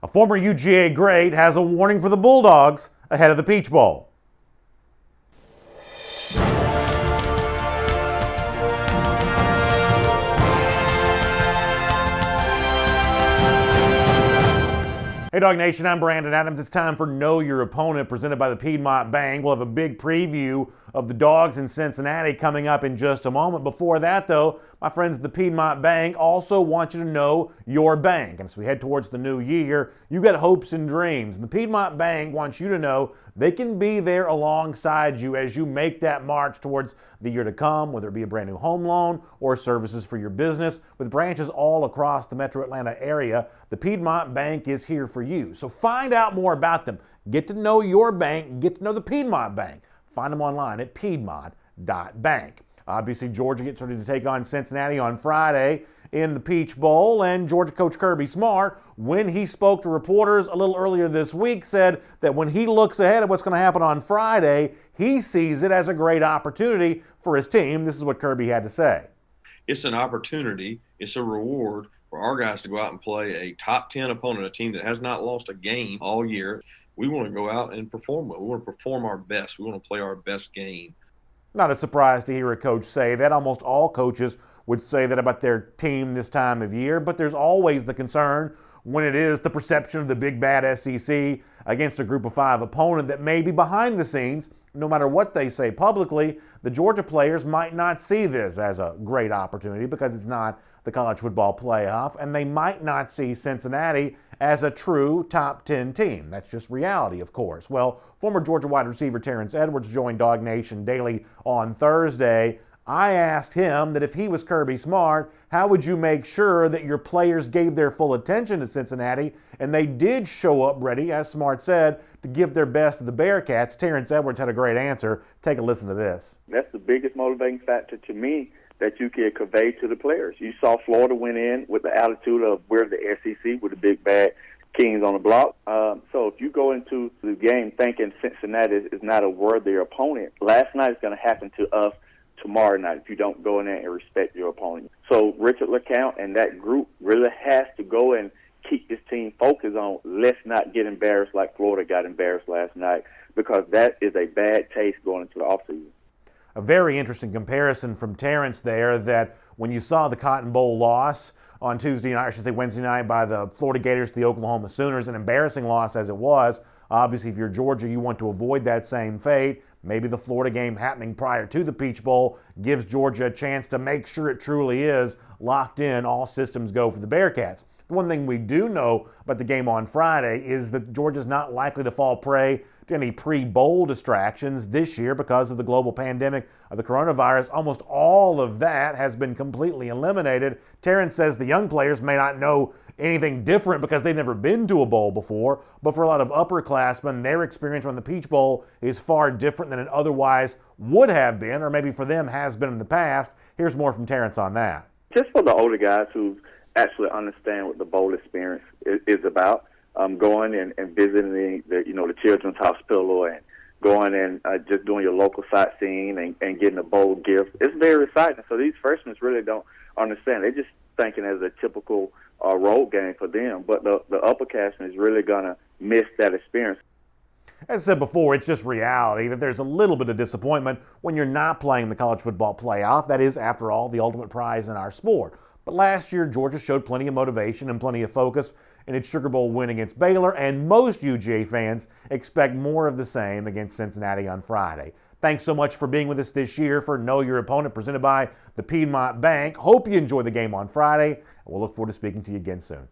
A former UGA great has a warning for the Bulldogs ahead of the Peach Bowl. Hey Dog Nation, I'm Brandon Adams. It's time for Know Your Opponent, presented by the Piedmont Bank. We'll have a big preview of the Dawgs in Cincinnati coming up in just a moment. Before that, though, my friends at the Piedmont Bank also want you to know your bank. And as we head towards the new year, you got hopes and dreams. And the Piedmont Bank wants you to know they can be there alongside you as you make that march towards the year to come, whether it be a brand new home loan or services for your business. With branches all across the metro Atlanta area, the Piedmont Bank is here for you. So find out more about them. Get to know your bank. Get to know the Piedmont Bank. Find them online at piedmont.bank. Obviously, Georgia gets ready to take on Cincinnati on Friday in the Peach Bowl, and Georgia coach Kirby Smart, when he spoke to reporters a little earlier this week, said that when he looks ahead at what's going to happen on Friday, he sees it as a great opportunity for his team. This is what Kirby had to say. It's an opportunity, it's a reward for our guys to go out and play a top 10 opponent, a team that has not lost a game all year. We want to go out and perform well. We want to perform our best. We want to play our best game. Not a surprise to hear a coach say that. Almost all coaches would say that about their team this time of year, but there's always the concern when it is the perception of the big bad SEC against a group of 5 opponent that may be behind the scenes. No matter what they say publicly, the Georgia players might not see this as a great opportunity because it's not the college football playoff, and they might not see Cincinnati as a true top 10 team. That's just reality, of course. Well, former Georgia wide receiver Terrence Edwards joined Dog Nation Daily on Thursday. I asked him that if he was Kirby Smart, how would you make sure that your players gave their full attention to Cincinnati, and they did show up ready, as Smart said, to give their best to the Bearcats? Terrence Edwards had a great answer. Take a listen to this. That's the biggest motivating factor to me that you can convey to the players. You saw Florida went in with the attitude of we're the SEC with the big bad kings on the block. So if you go into the game thinking Cincinnati is not a worthy opponent, last night is going to happen to us tomorrow night if you don't go in there and respect your opponent. So Richard LeCount and that group really has to go and keep this team focused on let's not get embarrassed like Florida got embarrassed last night, because that is a bad taste going into the offseason. A very interesting comparison from Terrence there, that when you saw the Cotton Bowl loss on Tuesday night, I should say Wednesday night, by the Florida Gators to the Oklahoma Sooners, an embarrassing loss as it was. Obviously, if you're Georgia, you want to avoid that same fate. Maybe the Florida game happening prior to the Peach Bowl gives Georgia a chance to make sure it truly is locked in, all systems go for the Bearcats. The one thing we do know about the game on Friday is that Georgia's not likely to fall prey to any pre-bowl distractions this year because of the global pandemic of the coronavirus. Almost all of that has been completely eliminated. Terrence says the young players may not know anything different because they've never been to a bowl before, but for a lot of upperclassmen, their experience on the Peach Bowl is far different than it otherwise would have been, or maybe for them has been in the past. Here's more from Terrence on that. Just for the older guys who actually understand what the bowl experience is about, going and visiting the Children's Hospital and going and just doing your local sightseeing and getting a bowl gift. It's very exciting. So these freshmen really don't understand. They're just thinking as a typical road game for them. But the upperclassmen is really going to miss that experience. As I said before, it's just reality that there's a little bit of disappointment when you're not playing the college football playoff. That is, after all, the ultimate prize in our sport. But last year, Georgia showed plenty of motivation and plenty of focus in its Sugar Bowl win against Baylor, and most UGA fans expect more of the same against Cincinnati on Friday. Thanks so much for being with us this year for Know Your Opponent, presented by the Piedmont Bank. Hope you enjoy the game on Friday, and we'll look forward to speaking to you again soon.